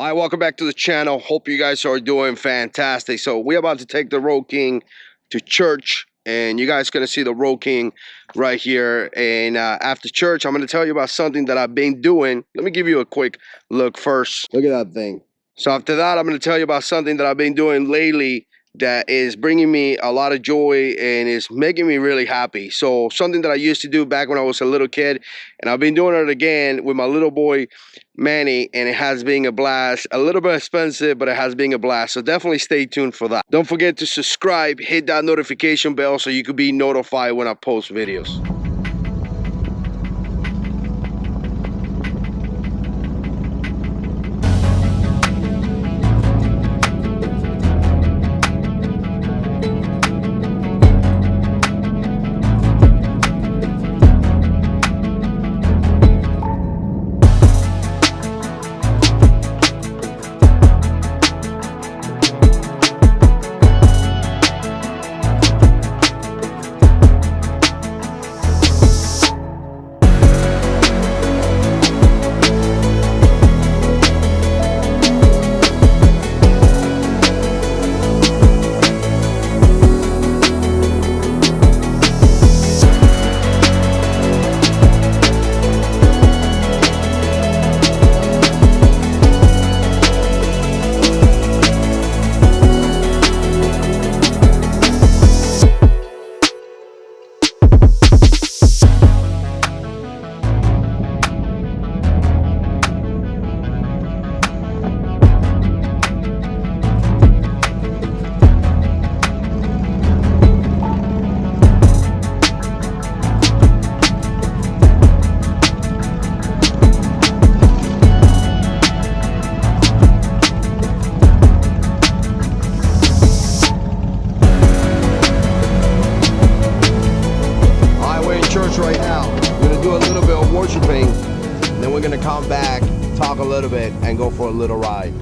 All right, welcome back to the channel. Hope you guys are doing fantastic. So we're about to take the Road King to church, and you guys gonna see the Road King right here. And after church, I'm gonna tell you about something that I've been doing. Let me give you a quick look first. Look at that thing. So after that, I'm gonna tell you about something that I've been doing lately that is bringing me a lot of joy and is making me really happy. So something that I used to do back when I was a little kid, and I've been doing it again with my little boy Manny, and it has been a blast. A little bit expensive, but it has been a blast. So definitely stay tuned for that. Don't forget to subscribe, hit that notification bell so you can be notified when I post videos. Church right now. We're gonna do a little bit of worshiping, and then we're gonna come back, talk a little bit, and go for a little ride.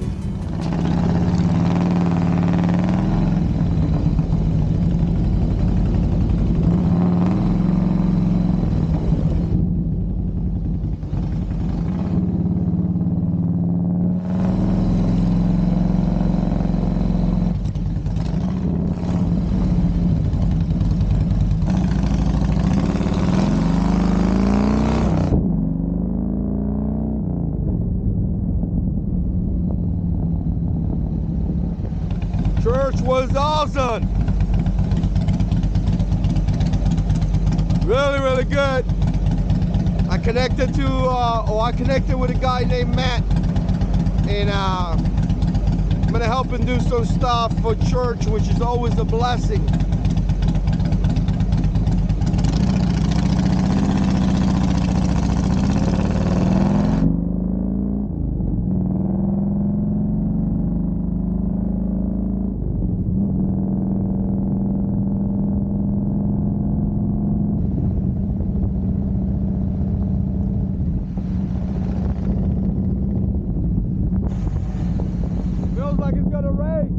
Church was awesome. Really good. I connected with a guy named Matt, and I'm gonna help him do some stuff for church, which is always a blessing. Feels like it's gonna rain.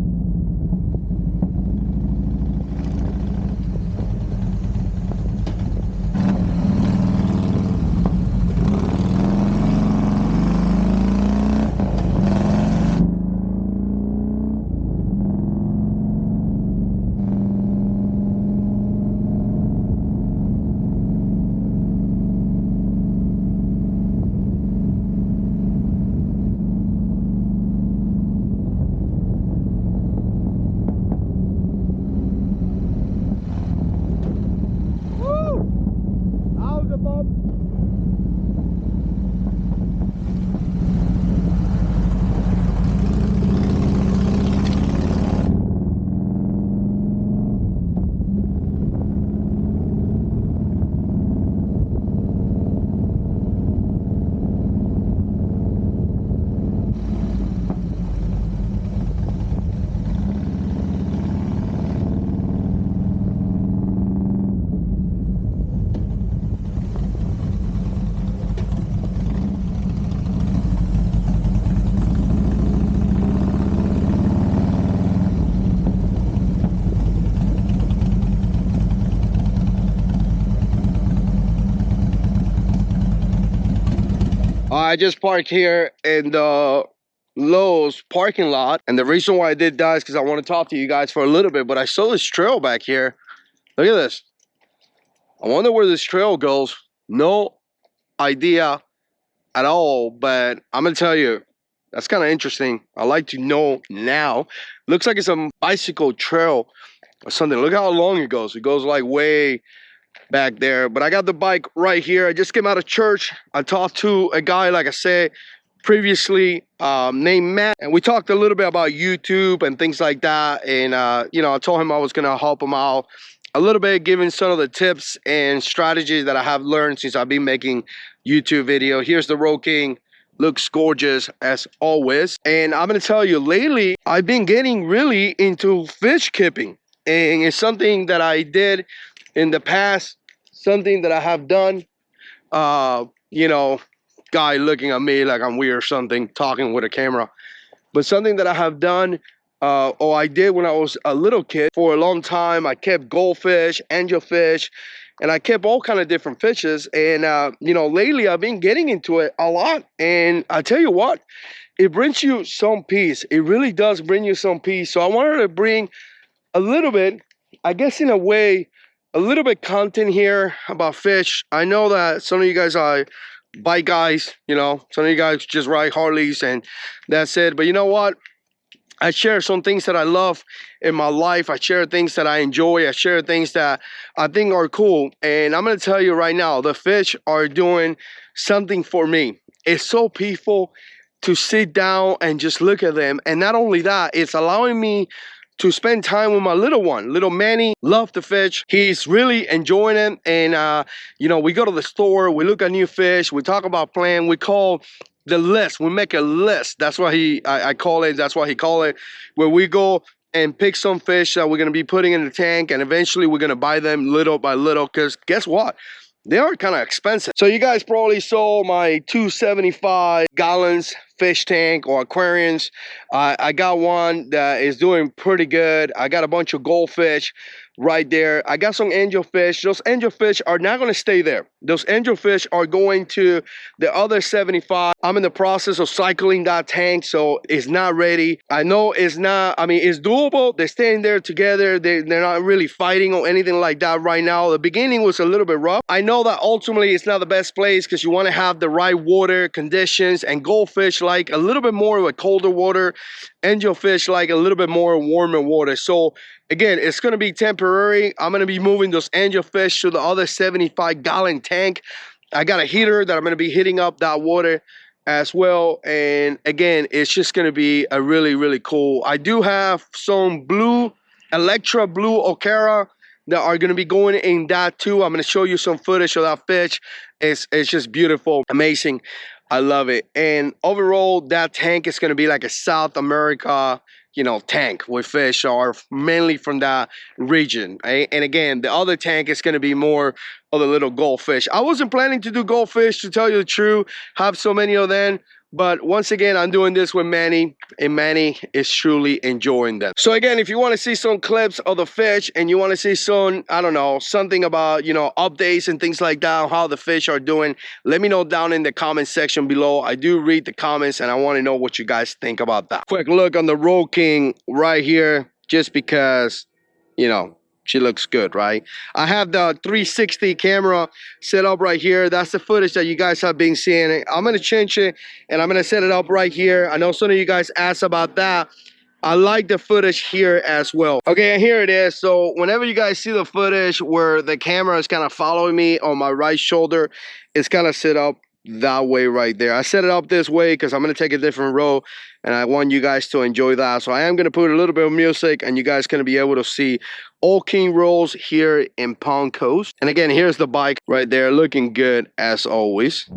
I just parked here in the Lowe's parking lot. And the reason why I did that is because I want to talk to you guys for a little bit. But I saw this trail back here. Look at this. I wonder where this trail goes. No idea at all. But I'm going to tell you, that's kind of interesting. I like to know now. Looks like it's a bicycle trail or something. Look how long it goes. It goes like way back there. But I got the bike right here. I just came out of church. I talked to a guy, like I said previously, named Matt, and we talked a little bit about YouTube and things like that. And you know, I told him I was gonna help him out a little bit, giving some of the tips and strategies that I have learned since I've been making YouTube video. Here's the Road King. Looks gorgeous as always. And I'm gonna tell you, lately I've been getting really into fish keeping, and it's something that I did in the past, something that I have done. You know, guy looking at me like I'm weird or something, talking with a camera. But something that I have done, or I did when I was a little kid for a long time. I kept goldfish, angelfish, and I kept all kind of different fishes. And you know, lately I've been getting into it a lot. And I tell you what, it brings you some peace. It really does bring you some peace. So I wanted to bring a little bit, I guess in a way, a little bit content here about fish. I know that some of you guys are bike guys, you know, some of you guys just ride Harleys and that's it. But you know what? I share some things that I love in my life. I share things that I enjoy. I share things that I think are cool. And I'm going to tell you right now, the fish are doing something for me. It's so peaceful to sit down and just look at them. And not only that, it's allowing me to spend time with my little one. Little Manny loves the fish. He's really enjoying it. And, you know, we go to the store, we look at new fish, we talk about plan, we call the list. We make a list. That's what I call it. That's what he call it. Where we go and pick some fish that we're going to be putting in the tank. And eventually we're going to buy them little by little. Because guess what? They are kind of expensive. So you guys probably saw my 275 gallons fish tank or aquariums. I got one that is doing pretty good. I got a bunch of goldfish right there. I got some angelfish. Those angelfish are not going to stay there. Those angelfish are going to the other 75. I'm in the process of cycling that tank, so it's not ready. I know it's not, I mean, it's doable. They're staying there together. They're not really fighting or anything like that right now. The beginning was a little bit rough. I know that ultimately it's not the best place because you want to have the right water conditions, and goldfish like a little bit more of a colder water, angelfish like a little bit more warmer water. So again, it's going to be temporary. I'm going to be moving those angelfish to the other 75-gallon tank. I got a heater that I'm going to be heating up that water as well. And again, it's just going to be a really, really cool. I do have some blue, Electra blue Okara that are going to be going in that too. I'm going to show you some footage of that fish. It's just beautiful, amazing. I love it. And overall, that tank is going to be like a South America, you know, tank with fish are mainly from that region. Right? And again, the other tank is going to be more of the little goldfish. I wasn't planning to do goldfish, to tell you the truth, have so many of them. But once again, I'm doing this with Manny, and Manny is truly enjoying them. So again, if you want to see some clips of the fish and you want to see some, I don't know, something about, you know, updates and things like that, how the fish are doing, let me know down in the comment section below. I do read the comments and I want to know what you guys think about that. Quick look on the Road King right here, just because, you know, she looks good, right? I have the 360 camera set up right here. That's the footage that you guys have been seeing. I'm going to change it and I'm going to set it up right here. I know some of you guys asked about that. I like the footage here as well. Okay, and here it is. So whenever you guys see the footage where the camera is kind of following me on my right shoulder, it's kind of set up that way right there. I set it up this way because I'm going to take a different road and I want you guys to enjoy that. So I am going to put a little bit of music and you guys going to be able to see all King rolls here in Palm Coast. And again, here's the bike right there, looking good as always.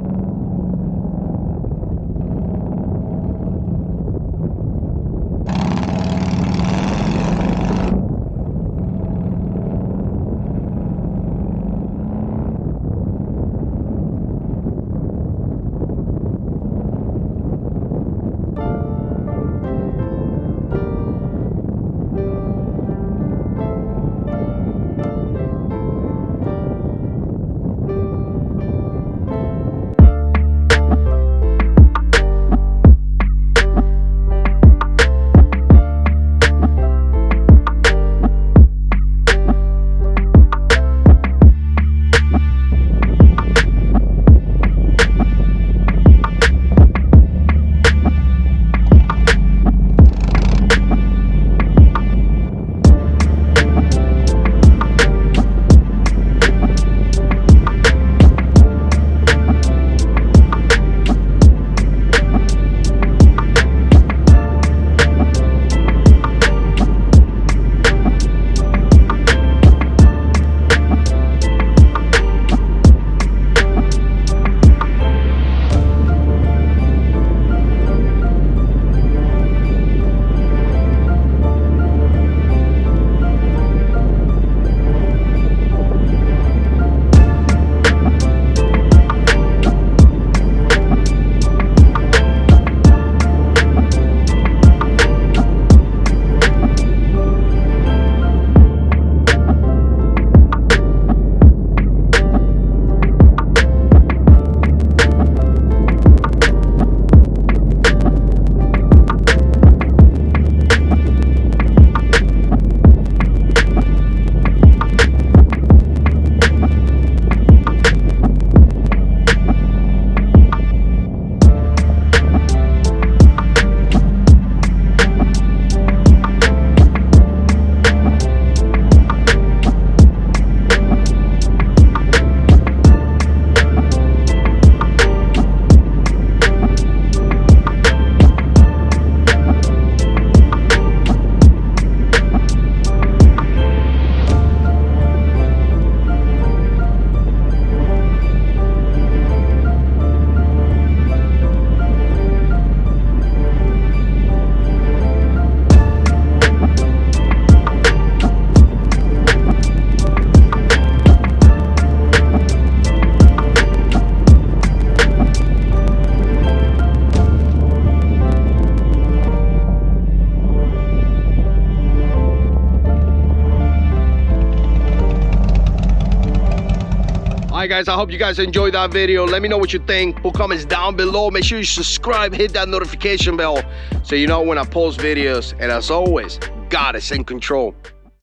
right, guys, I hope you guys enjoyed that video. Let me know what you think. Put comments down below. Make sure you subscribe, hit that notification bell so you know when I post videos. And as always, God is in control.